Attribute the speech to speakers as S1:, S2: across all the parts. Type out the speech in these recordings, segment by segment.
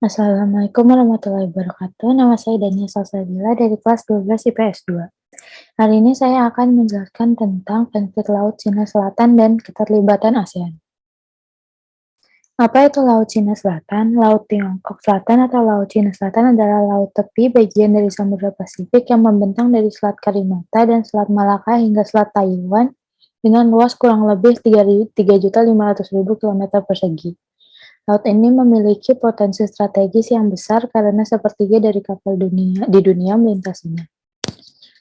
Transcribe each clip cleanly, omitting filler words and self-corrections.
S1: Assalamualaikum warahmatullahi wabarakatuh. Nama saya Dania Salsabila dari kelas 12 IPS 2. Hari ini saya akan menjelaskan tentang konflik Laut Cina Selatan dan keterlibatan ASEAN. Apa itu Laut Cina Selatan? Laut Tiongkok Selatan atau Laut Cina Selatan adalah laut tepi bagian dari Samudra Pasifik yang membentang dari Selat Karimata dan Selat Malaka hingga Selat Taiwan dengan luas kurang lebih 3.500.000 km persegi. Laut ini memiliki potensi strategis yang besar karena sepertiga dari kapal di dunia melintasinya.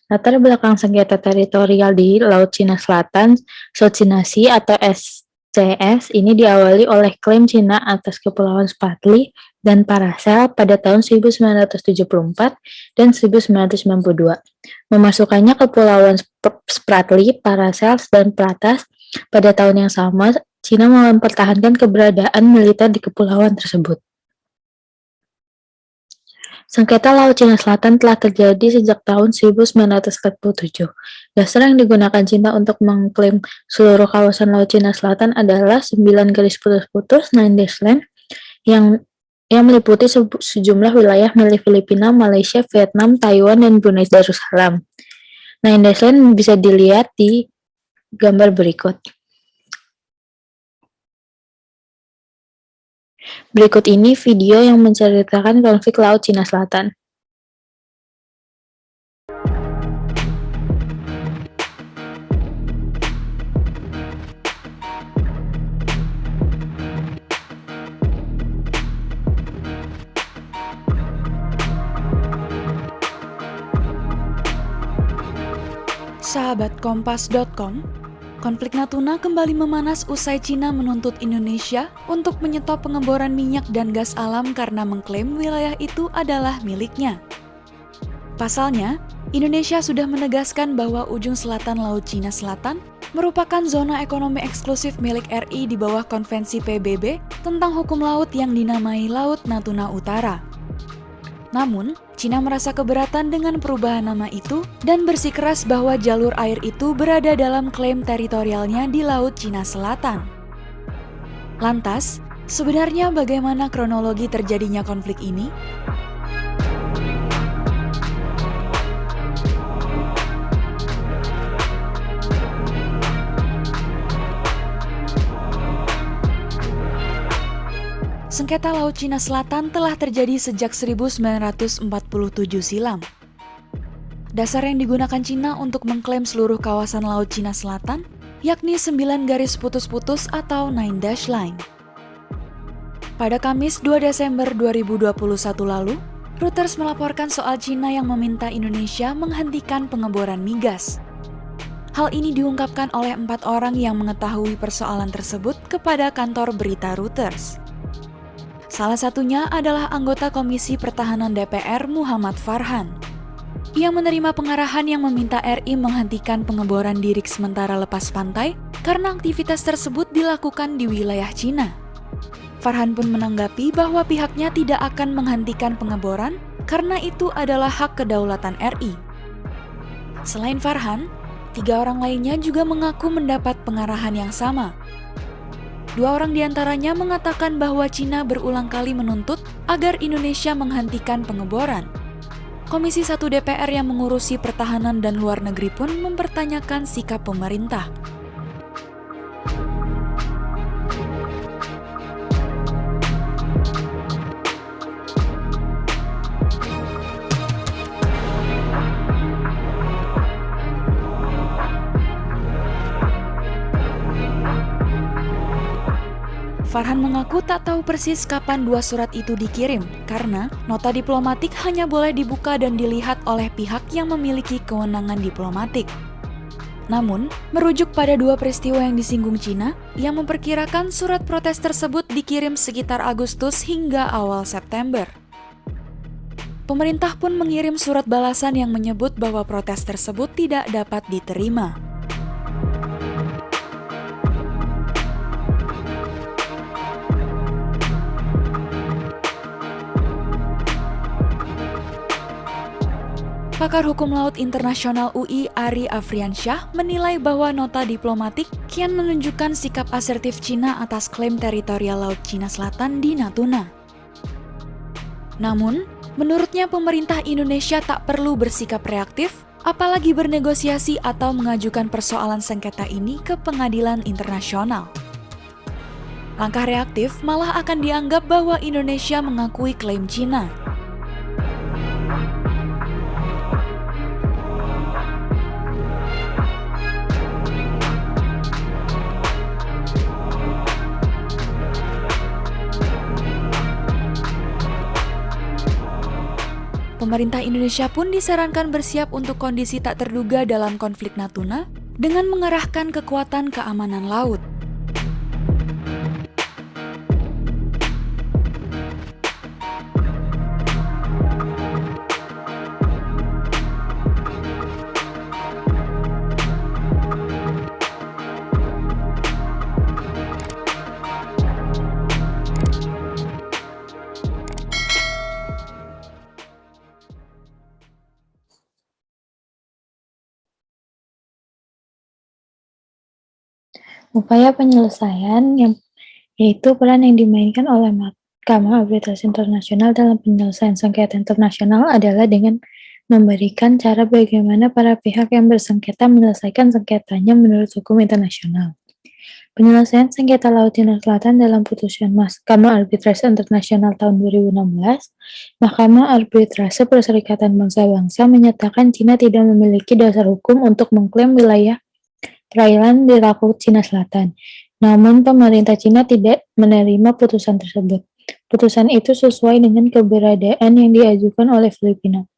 S1: Latar belakang sengketa teritorial di Laut Cina Selatan, South China Sea atau SCS, ini diawali oleh klaim Cina atas Kepulauan Spratly dan Paracel pada tahun 1974 dan 1992. Memasukkannya Kepulauan Spratly, Paracel, dan Pratas pada tahun yang sama, Cina mempertahankan keberadaan militer di kepulauan tersebut. Sengketa Laut Cina Selatan telah terjadi sejak tahun 1947. Dasar yang digunakan Cina untuk mengklaim seluruh kawasan Laut Cina Selatan adalah 9 garis putus-putus Nine Dash Line yang meliputi sejumlah wilayah milik Filipina, Malaysia, Vietnam, Taiwan, dan Brunei Darussalam. Nine Dash Line bisa dilihat di gambar berikut. Berikut ini video yang menceritakan konflik Laut Cina Selatan.
S2: Sahabat Kompas.com, konflik Natuna kembali memanas usai Cina menuntut Indonesia untuk menyetop pengeboran minyak dan gas alam karena mengklaim wilayah itu adalah miliknya. Pasalnya, Indonesia sudah menegaskan bahwa ujung selatan Laut Cina Selatan merupakan zona ekonomi eksklusif milik RI di bawah Konvensi PBB tentang hukum laut yang dinamai Laut Natuna Utara. Namun, Cina merasa keberatan dengan perubahan nama itu dan bersikeras bahwa jalur air itu berada dalam klaim teritorialnya di Laut Cina Selatan. Lantas, sebenarnya bagaimana kronologi terjadinya konflik ini? Sengketa Laut Cina Selatan telah terjadi sejak 1947 silam. Dasar yang digunakan Cina untuk mengklaim seluruh kawasan Laut Cina Selatan, yakni 9 garis putus-putus atau Nine Dash Line. Pada Kamis 2 Desember 2021 lalu, Reuters melaporkan soal Cina yang meminta Indonesia menghentikan pengeboran migas. Hal ini diungkapkan oleh 4 orang yang mengetahui persoalan tersebut kepada kantor berita Reuters. Salah satunya adalah anggota Komisi Pertahanan DPR Muhammad Farhan. Ia menerima pengarahan yang meminta RI menghentikan pengeboran di rig sementara lepas pantai karena aktivitas tersebut dilakukan di wilayah Cina. Farhan pun menanggapi bahwa pihaknya tidak akan menghentikan pengeboran karena itu adalah hak kedaulatan RI. Selain Farhan, 3 orang lainnya juga mengaku mendapat pengarahan yang sama. 2 orang diantaranya mengatakan bahwa Cina berulang kali menuntut agar Indonesia menghentikan pengeboran. Komisi 1 DPR yang mengurusi pertahanan dan luar negeri pun mempertanyakan sikap pemerintah. Farhan mengaku tak tahu persis kapan 2 surat itu dikirim karena nota diplomatik hanya boleh dibuka dan dilihat oleh pihak yang memiliki kewenangan diplomatik. Namun, merujuk pada 2 peristiwa yang disinggung Cina, ia memperkirakan surat protes tersebut dikirim sekitar Agustus hingga awal September. Pemerintah pun mengirim surat balasan yang menyebut bahwa protes tersebut tidak dapat diterima. Pakar Hukum Laut Internasional UI Ari Afriansyah menilai bahwa nota diplomatik kian menunjukkan sikap asertif Cina atas klaim teritorial Laut Cina Selatan di Natuna. Namun, menurutnya pemerintah Indonesia tak perlu bersikap reaktif, apalagi bernegosiasi atau mengajukan persoalan sengketa ini ke pengadilan internasional. Langkah reaktif malah akan dianggap bahwa Indonesia mengakui klaim Cina. Pemerintah Indonesia pun disarankan bersiap untuk kondisi tak terduga dalam konflik Natuna dengan mengerahkan kekuatan keamanan laut.
S1: Upaya penyelesaian yaitu peran yang dimainkan oleh Mahkamah Arbitrase Internasional dalam penyelesaian sengketa internasional adalah dengan memberikan cara bagaimana para pihak yang bersengketa menyelesaikan sengketanya menurut hukum internasional. Penyelesaian sengketa Laut Cina Selatan dalam putusan Mahkamah Arbitrase Internasional tahun 2016, Mahkamah Arbitrase Perserikatan Bangsa-Bangsa menyatakan Cina tidak memiliki dasar hukum untuk mengklaim wilayah perairan di Laut Cina Selatan. Namun pemerintah Cina tidak menerima putusan tersebut. Putusan itu sesuai dengan keberadaan yang diajukan oleh Filipina.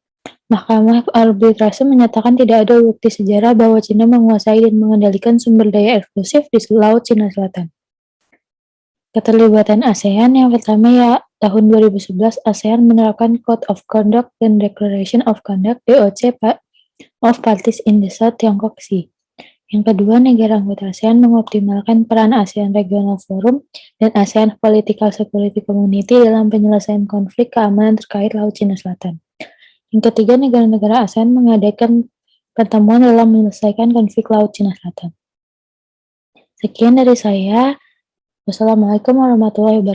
S1: Mahkamah Arbitrase menyatakan tidak ada bukti sejarah bahwa Cina menguasai dan mengendalikan sumber daya eksklusif di Laut Cina Selatan. Keterlibatan ASEAN yang pertama tahun 2011, ASEAN menerapkan Code of Conduct dan Declaration of Conduct (DOC) of Parties in the South Tiongkok Sea. Yang kedua, negara anggota ASEAN mengoptimalkan peran ASEAN Regional Forum dan ASEAN Political Security Community dalam penyelesaian konflik keamanan terkait Laut Cina Selatan. Yang ketiga, negara-negara ASEAN mengadakan pertemuan dalam menyelesaikan konflik Laut Cina Selatan. Sekian dari saya. Wassalamualaikum warahmatullahi wabarakatuh.